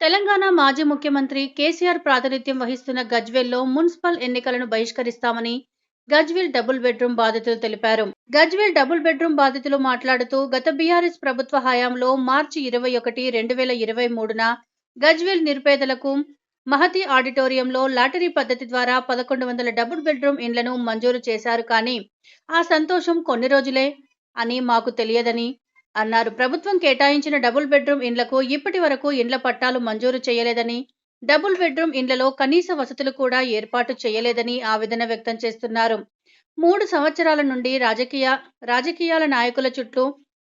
తెలంగాణ మాజీ ముఖ్యమంత్రి కేసీఆర్ ప్రాతినిధ్యం వహిస్తున్న గజ్వేల్లో మున్సిపల్ ఎన్నికలను బహిష్కరిస్తామని గజ్వేల్ డబుల్ బెడ్రూమ్ బాధితులు తెలిపారు. గజ్వేల్ డబుల్ బెడ్రూమ్ బాధితులు మాట్లాడుతూ గత బీఆర్ఎస్ ప్రభుత్వ హయాంలో మార్చి 21, 2023న గజ్వేల్ నిరుపేదలకు మహతి ఆడిటోరియంలో లాటరీ పద్ధతి ద్వారా 1100 డబుల్ బెడ్రూమ్ ఇండ్లను మంజూరు చేశారు. కానీ ఆ సంతోషం కొన్ని రోజులే అని మాకు తెలియదని అన్నారు. ప్రభుత్వం కేటాయించిన డబుల్ బెడ్రూమ్ ఇండ్లకు ఇప్పటి వరకు ఇండ్ల పట్టాలు మంజూరు చేయలేదని, డబుల్ బెడ్రూమ్ ఇండ్లలో కనీస వసతులు కూడా ఏర్పాటు చేయలేదని ఆవేదన వ్యక్తం చేస్తున్నారు. 3 సంవత్సరాల నుండి రాజకీయాల నాయకుల చుట్టూ,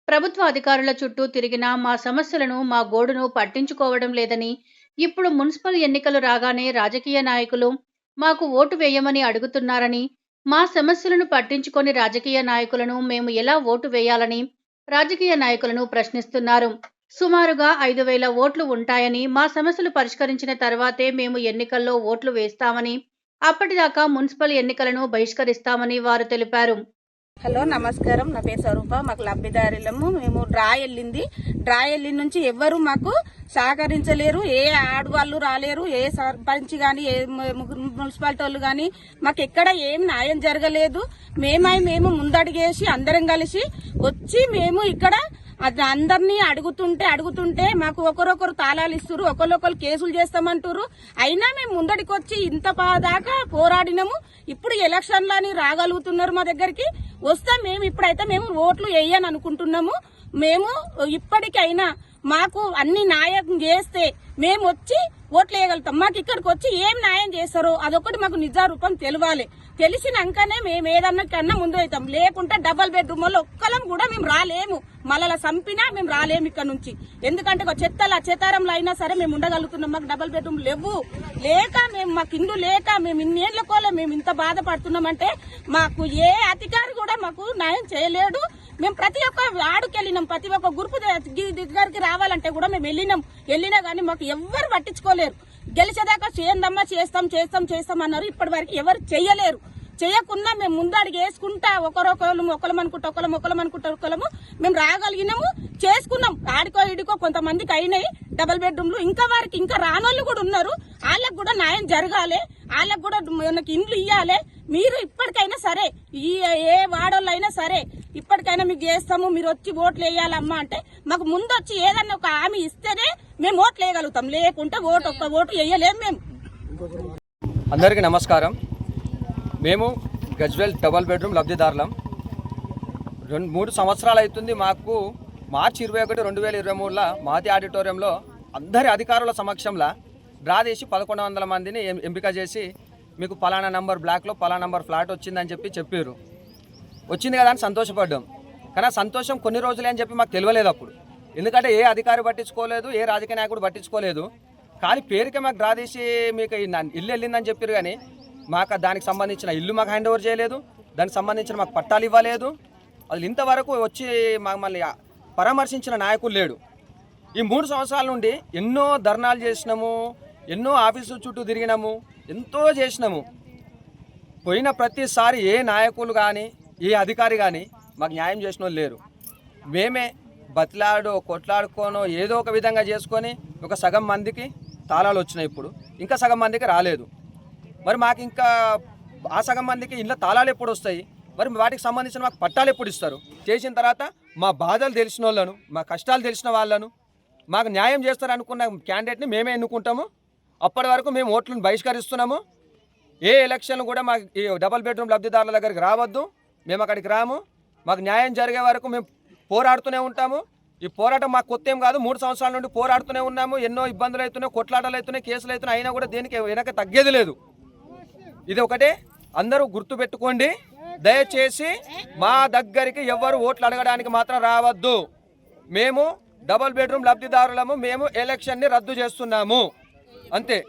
ప్రభుత్వ అధికారుల చుట్టూ తిరిగినా మా సమస్యలను, మా గోడును పట్టించుకోవడం లేదని, ఇప్పుడు మున్సిపల్ ఎన్నికలు రాగానే రాజకీయ నాయకులు మాకు ఓటు వేయమని అడుగుతున్నారని, మా సమస్యలను పట్టించుకొని రాజకీయ నాయకులను మేము ఎలా ఓటు వేయాలని రాజకీయ నాయకులను ప్రశ్నిస్తున్నారు. సుమారుగా 5,000 ఓట్లు ఉంటాయని, మా సమస్యలు పరిష్కరించిన తర్వాతే మేము ఎన్నికల్లో ఓట్లు వేస్తామని, అప్పటిదాకా మున్సిపల్ ఎన్నికలను బహిష్కరిస్తామని వారు తెలిపారు. హలో, నమస్కారం. నా పేరు స్వరూప. మాకు లబ్ధిదారులము. మేము డ్రా వెళ్ళిన నుంచి ఎవ్వరు మాకు సహకరించలేరు. ఏ ఆడవాళ్ళు రాలేరు, ఏ సర్పంచ్ గాని, ఏ మున్సిపాలిటీ వాళ్ళు గాని మాకు ఎక్కడ ఏం న్యాయం జరగలేదు. మేము ముందడిగేసి అందరం కలిసి వచ్చి మేము ఇక్కడ అందరినీ అడుగుతుంటే మాకు ఒకరొకరు తాళాలు ఇస్తున్నారు, ఒకరొకరు కేసులు చేస్తామంటారు. అయినా మేము ముందడికి వచ్చి ఇంత దాకా పోరాడినాము. ఇప్పుడు ఎలక్షన్లని రాగలుగుతున్నారు మా దగ్గరికి వస్తే ఇప్పుడైతే మేము ఓట్లు వేయని అనుకుంటున్నాము. మేము ఇప్పటికైనా మాకు అన్ని న్యాయం చేస్తే మేము వచ్చి ఓట్లు వేయగలుగుతాం. మాకు ఇక్కడికి వచ్చి ఏం న్యాయం చేస్తారో అదొకటి మాకు నిజారూపం తెలియాలి. తెలిసినాకనే మేము ఏదన్నా కన్నా ముందు అవుతాం. లేకుంటే డబల్ బెడ్రూమ్ వాళ్ళు ఒక్కలం కూడా మేము రాలేము. మళ్ళా సంపినా మేము రాలేము ఇక్కడ నుంచి. ఎందుకంటే చెతారంలో అయినా సరే మేము ఉండగలుగుతున్నాం. మాకు డబల్ బెడ్రూమ్ లేక మాకు ఇల్లు లేక మేము ఇన్నేళ్ల కోలే మేము ఇంత బాధపడుతున్నామంటే మాకు ఏ అధికారి కూడా మాకు న్యాయం చేయలేడు. మేము ప్రతి ఒక్క వార్డుకి వెళ్ళినాం, ప్రతి ఒక్క గ్రూపు దగ్గరికి రావాలంటే కూడా మేము వెళ్ళినా కానీ మాకు ఎవ్వరు పట్టించుకోలేరు. గెలిచేదాకా చేయందమ్మా చేస్తాం అన్నారు. ఇప్పటి వరకు ఎవరు చెయ్యలేరు. చేయకున్నా మేము ముందడిగి వేసుకుంటా ఒకళ్ళము మేము రాగలిగినాము, చేసుకున్నాం. ఆడికో ఇడికో కొంతమందికి అయినాయి డబుల్ బెడ్రూమ్లు. ఇంకా వారికి ఇంకా రానోళ్ళు కూడా ఉన్నారు. వాళ్ళకు కూడా న్యాయం జరగాలి, వాళ్ళకు కూడా మనకి ఇండ్లు ఇవ్వాలి. మీరు ఇప్పటికైనా సరే ఏ వాడోళ్ళు అయినా సరే ఇప్పటికైనా మీకు చేస్తాము, మీరు వచ్చి ఓట్లు వేయాలమ్మా అంటే మాకు ముందు వచ్చి ఏదన్నా ఒక హామీ ఇస్తేనే మేము ఓట్లు వేయగలుగుతాం. లేకుంటే ఒక్క ఓటు వేయలేము మేము. అందరికీ నమస్కారం. మేము గజ్వేల్ డబల్ బెడ్రూమ్ లబ్ధిదారులం. 3 సంవత్సరాలు అవుతుంది. మాకు మార్చి 21, 2023 మహతి ఆడిటోరియంలో అందరి అధికారుల సమక్షంలో డ్రా చేసి 1100 మందిని ఎంపిక చేసి మీకు పలానా నంబర్ బ్లాక్లో పలానా నంబర్ ఫ్లాట్ వచ్చిందని చెప్పారు. వచ్చింది కదా అని సంతోషపడ్డాం. కానీ సంతోషం కొన్ని రోజులే అని చెప్పి మాకు తెలియలేదు అప్పుడు. ఎందుకంటే ఏ అధికారి పట్టించుకోలేదు, ఏ రాజకీయ నాయకుడు పట్టించుకోలేదు. కానీ పేరుకే మాకు డ్రా చేసి మీకు ఇల్లు వెళ్ళిందని చెప్పారు. కానీ మాకు దానికి సంబంధించిన ఇల్లు మాకు హ్యాండ్ ఓవర్ చేయలేదు, దానికి సంబంధించిన మాకు పట్టాలు ఇవ్వలేదు. అది ఇంతవరకు వచ్చి మమ్మల్ని పరామర్శించిన నాయకులు లేడు. ఈ 3 సంవత్సరాల నుండి ఎన్నో ధర్నాలు చేసినాము, ఎన్నో ఆఫీసుల చుట్టూ తిరిగినాము, ఎంతో చేసినాము. పోయిన ప్రతిసారి ఏ నాయకులు కానీ ఏ అధికారి కానీ మాకు న్యాయం చేసిన వాళ్ళు లేరు. మేమే కొట్లాడుకోనో ఏదో ఒక విధంగా చేసుకొని ఒక సగం మందికి తాళాలు వచ్చినాయి. ఇప్పుడు ఇంకా సగం మందికి రాలేదు. మరి మాకు ఇంకా ఆ సగం మందికి ఇంట్లో తాళాలు ఎప్పుడు వస్తాయి? మరి వాటికి సంబంధించిన మాకు పట్టాలు ఎప్పుడు ఇస్తారు? చేసిన తర్వాత మా బాధలు తెలిసిన వాళ్ళను, మా కష్టాలు తెలిసిన వాళ్ళను, మాకు న్యాయం చేస్తారనుకున్న క్యాండిడేట్ని మేమే ఎన్నుకుంటాము. అప్పటి వరకు మేము ఓట్లను బహిష్కరిస్తున్నాము. ఏ ఎలక్షన్లు కూడా మాకు ఈ డబల్ బెడ్రూమ్ లబ్ధిదారుల దగ్గరికి రావద్దు. మేము అక్కడికి రాము. మాకు న్యాయం జరిగే వరకు మేము పోరాడుతూనే ఉంటాము. ఈ పోరాటం మాకు కొత్త ఏం కాదు. 3 సంవత్సరాల నుండి పోరాడుతూనే ఉన్నాము. ఎన్నో ఇబ్బందులు అవుతున్నాయి, కొట్లాటలు అవుతున్నాయి, కేసులు అవుతున్నాయి. అయినా కూడా దేనికి వెనక తగ్గేది లేదు. ఇది ఒకటే అందరూ గుర్తుపెట్టుకోండి. దయచేసి మా దగ్గరికి ఎవరు ఓట్లు అడగడానికి మాత్రం రావద్దు. మేము డబల్ బెడ్రూమ్ లబ్ధిదారులము. మేము ఎలక్షన్ని రద్దు చేస్తున్నాము, అంతే.